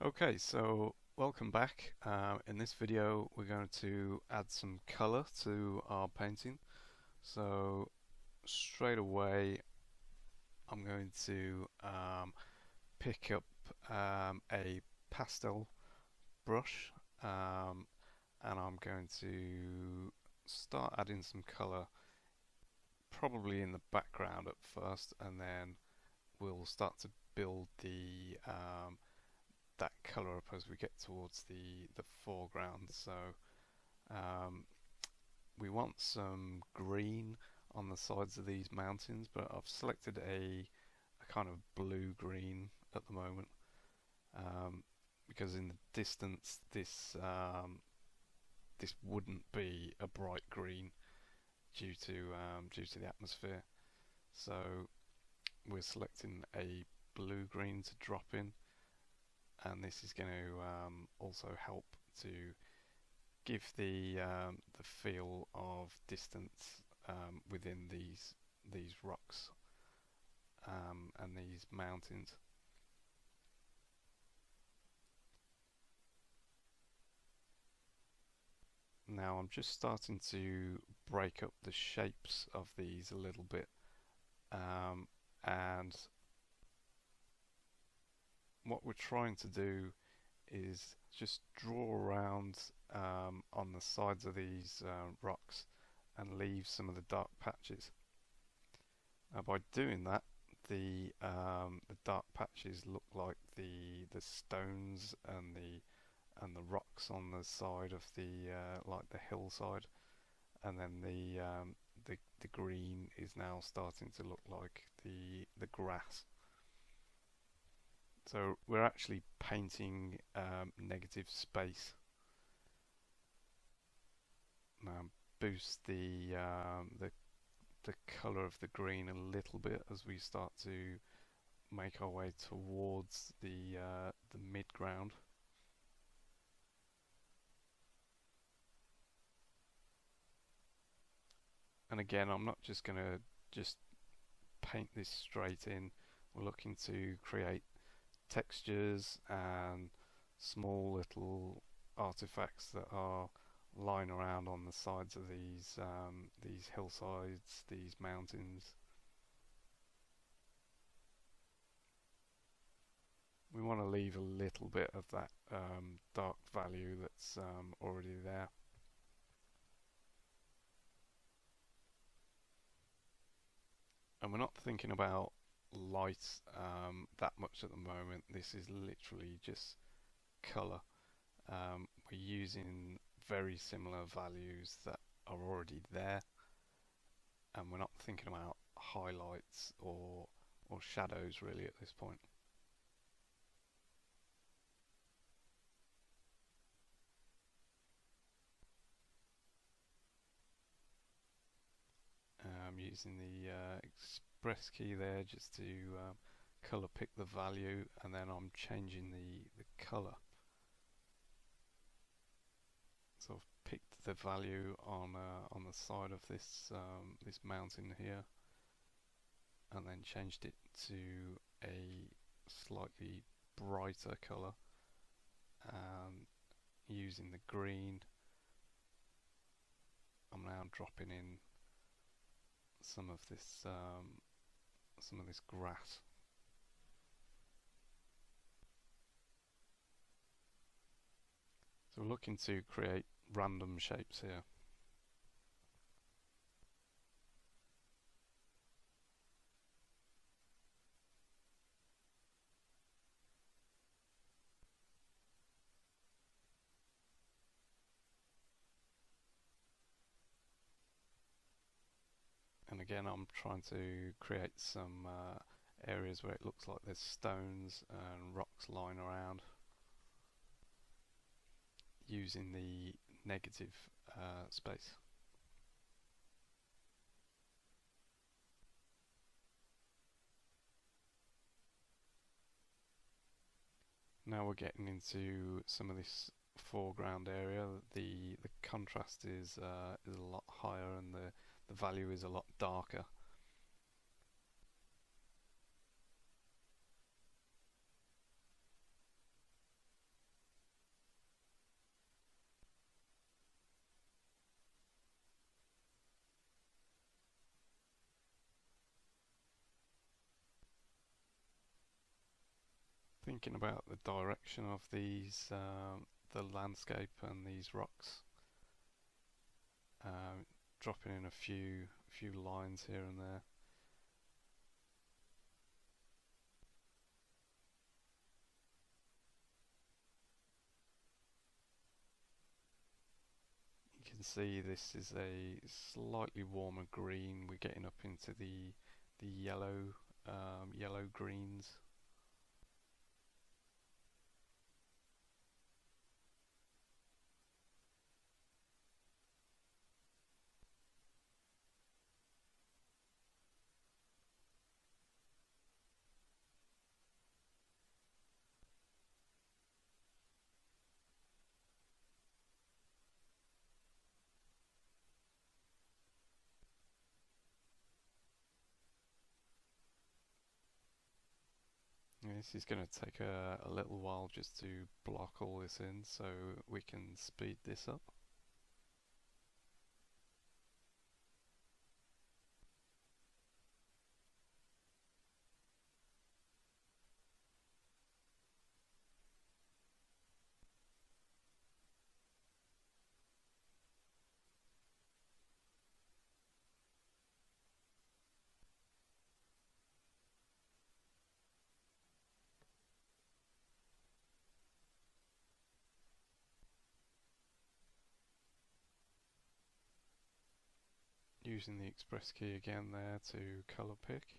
Okay, so welcome back. In this video we're going to add some color to our painting. So straight away I'm going to pick up a pastel brush and I'm going to start adding some color, probably in the background at first, and then we'll start to build the that color up as we get towards the foreground. So um, we want some green on the sides of these mountains, but I've selected a kind of blue green at the moment, because in the distance this wouldn't be a bright green due to the atmosphere. So we're selecting a blue green to drop in, and this is going to also help to give the feel of distance within these rocks and these mountains. Now I'm just starting to break up the shapes of these a little bit, and what we're trying to do is just draw around on the sides of these rocks and leave some of the dark patches. Now by doing that, the dark patches look like the stones and the rocks on the side of the like the hillside, and then the green is now starting to look like the grass. So we're actually painting negative space. Boost the color of the green a little bit as we start to make our way towards the mid-ground. And again, I'm not just going to just paint this straight in. We're looking to create textures and small little artifacts that are lying around on the sides of these hillsides, these mountains. We want to leave a little bit of that dark value that's already there. And we're not thinking about light that much at the moment. This is literally just color. We're using very similar values that are already there, and we're not thinking about highlights or shadows really at this point. Using the express key there just to color pick the value, and then I'm changing the color. So I've picked the value on the side of this this mountain here, and then changed it to a slightly brighter color, and using the green I'm now dropping in some of this grass. So we're looking to create random shapes here. And again, I'm trying to create some areas where it looks like there's stones and rocks lying around, using the negative space. Now we're getting into some of this foreground area. The contrast is a lot higher, and the value is a lot darker. thinking about the direction of these, the landscape and these rocks. Dropping in a few lines here and there. You can see this is a slightly warmer green. We're getting up into the yellow yellow greens. This is going to take a little while just to block all this in, so we can speed this up. Using the express key again there to colour pick.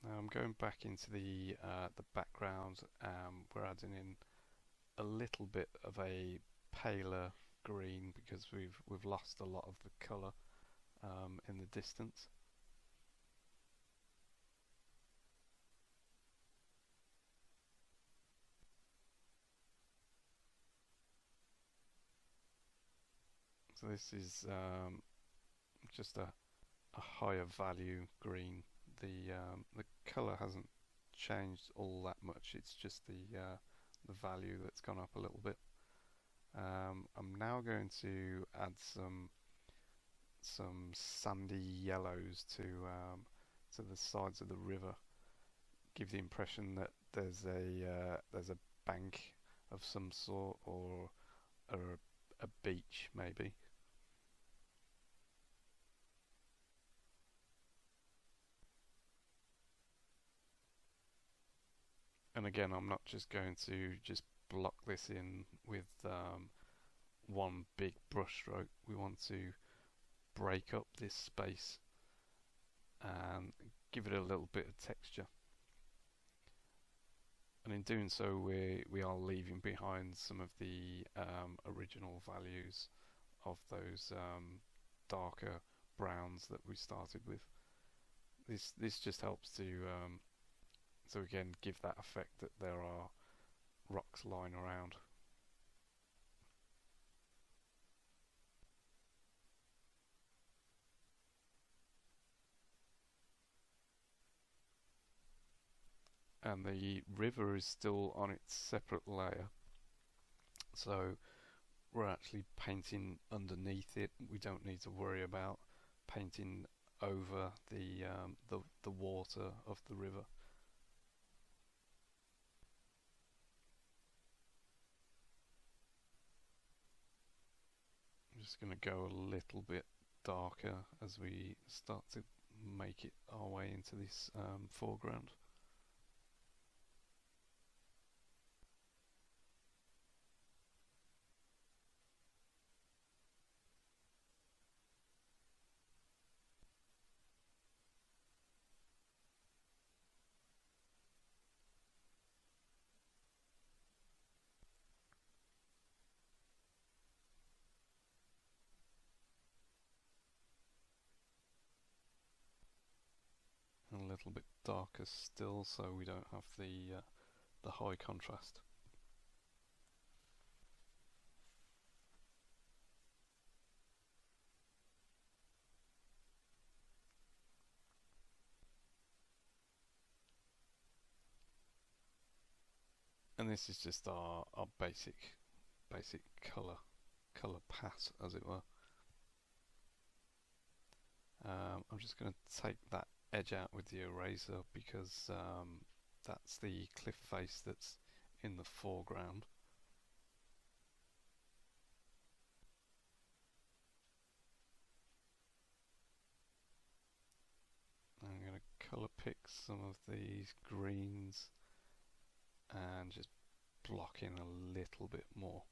Now I'm going back into the background. We're adding in a little bit of a paler green because we've lost a lot of the colour in the distance. So this is just a higher value green. The colour hasn't changed all that much. It's just the value that's gone up a little bit. I'm now going to add some sandy yellows to the sides of the river. Give the impression that there's a bank of some sort, or a beach maybe. And again, I'm not just going to just block this in with one big brush stroke. We want to break up this space and give it a little bit of texture. And in doing so, we are leaving behind some of the original values of those darker browns that we started with. This just helps to so again give that effect that there are rocks lying around. And the river is still on its separate layer, so we're actually painting underneath it. We don't need to worry about painting over the water of the river. I'm just going to go a little bit darker as we start to make it our way into this foreground. A little bit darker still, so we don't have the high contrast. And this is just our basic color palette, as it were. I'm just going to take that edge out with the eraser because that's the cliff face that's in the foreground. I'm going to colour pick some of these greens and just block in a little bit more.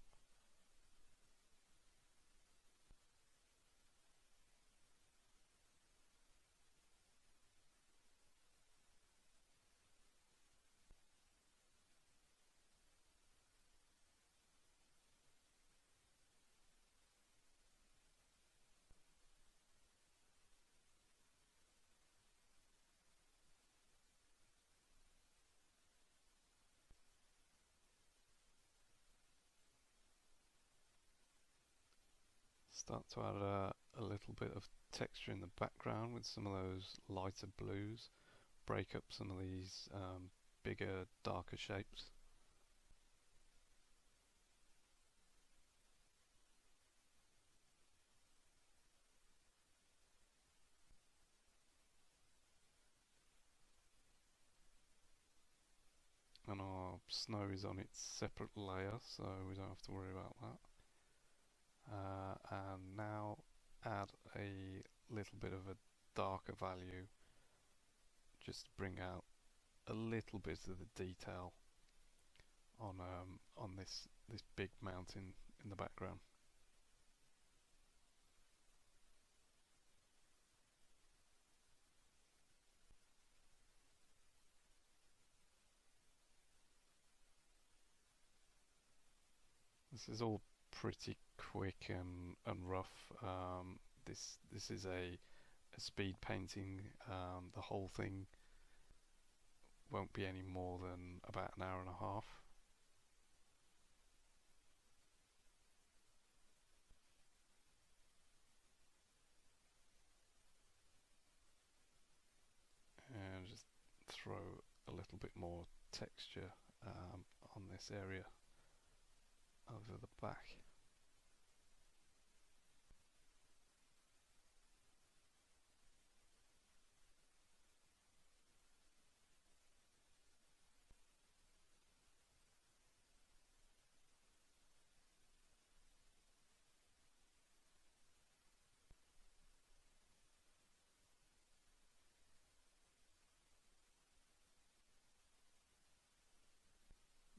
Start to add a little bit of texture in the background with some of those lighter blues. Break up some of these bigger, darker shapes. And our snow is on its separate layer, so we don't have to worry about that. And now add a little bit of a darker value just to bring out a little bit of the detail on this big mountain in the background. This is all pretty quick and rough. This is a speed painting. The whole thing won't be any more than about an hour and a half. And just throw a little bit more texture on this area over the back.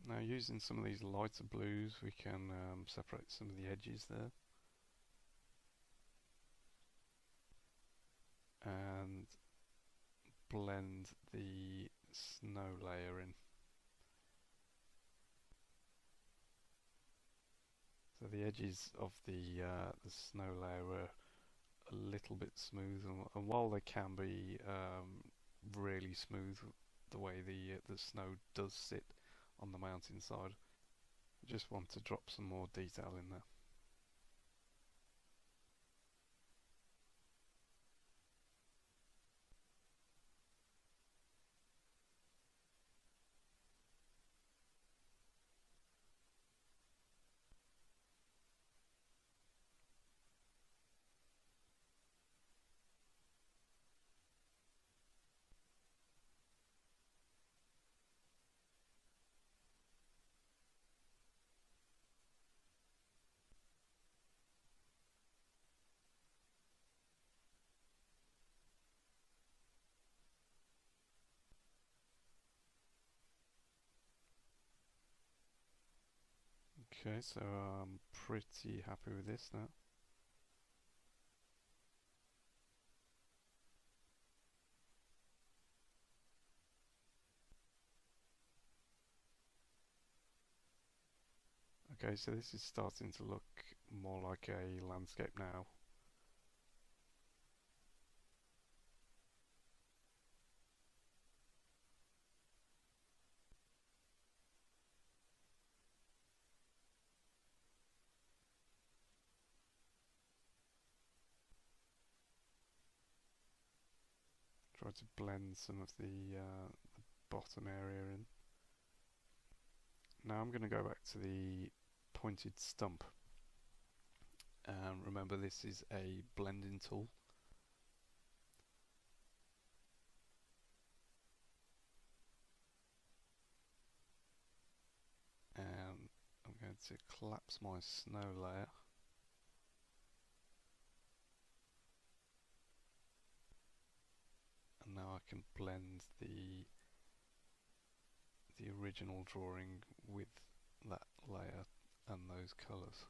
Now, using some of these lighter blues, we can separate some of the edges there. And blend the snow layer in. So the edges of the snow layer are a little bit smooth, and while they can be really smooth the way the snow does sit on the mountainside, I just want to drop some more detail in there. Okay, so I'm pretty happy with this now. Okay, so this is starting to look more like a landscape now. Try to blend some of the bottom area in. Now I'm going to go back to the pointed stump. Remember, this is a blending tool. And I'm going to collapse my snow layer. And now I can blend the original drawing with that layer and those colours.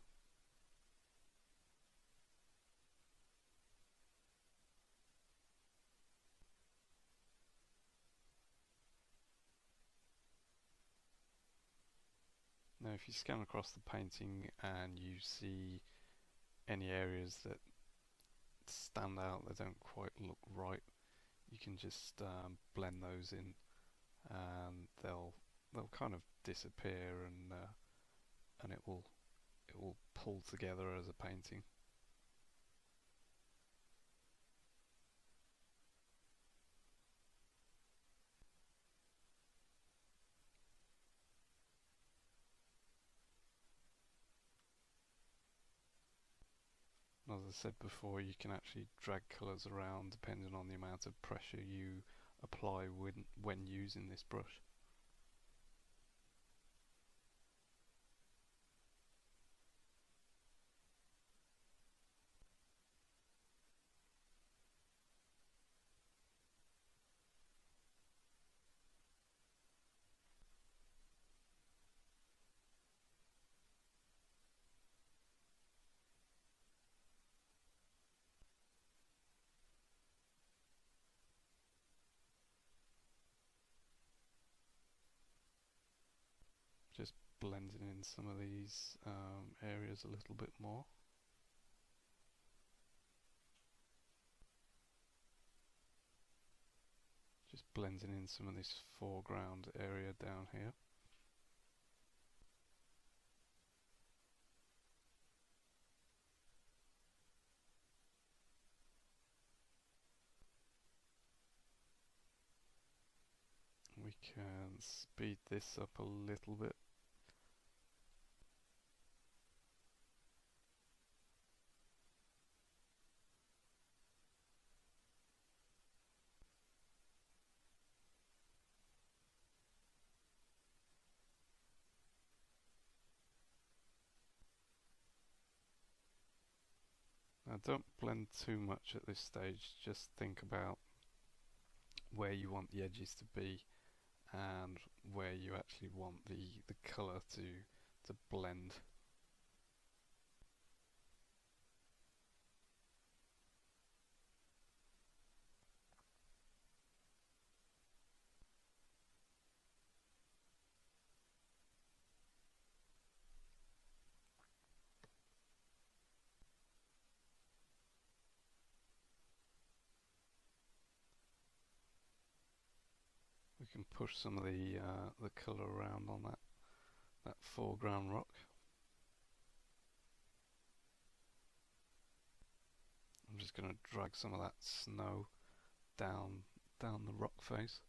Now if you scan across the painting and you see any areas that stand out, that don't quite look right, you can just blend those in, and they'll kind of disappear, and it will pull together as a painting. As I said before, you can actually drag colours around depending on the amount of pressure you apply when using this brush. Just blending in some of these areas a little bit more. Just blending in some of this foreground area down here. We can speed this up a little bit. Now don't blend too much at this stage, just think about where you want the edges to be and where you actually want the colour to blend. We can push some of the colour around on that foreground rock. I'm just going to drag some of that snow down the rock face.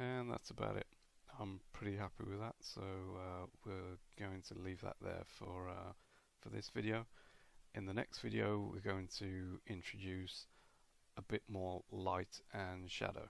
And that's about it. I'm pretty happy with that, so we're going to leave that there for this video. In the next video we're going to introduce a bit more light and shadow.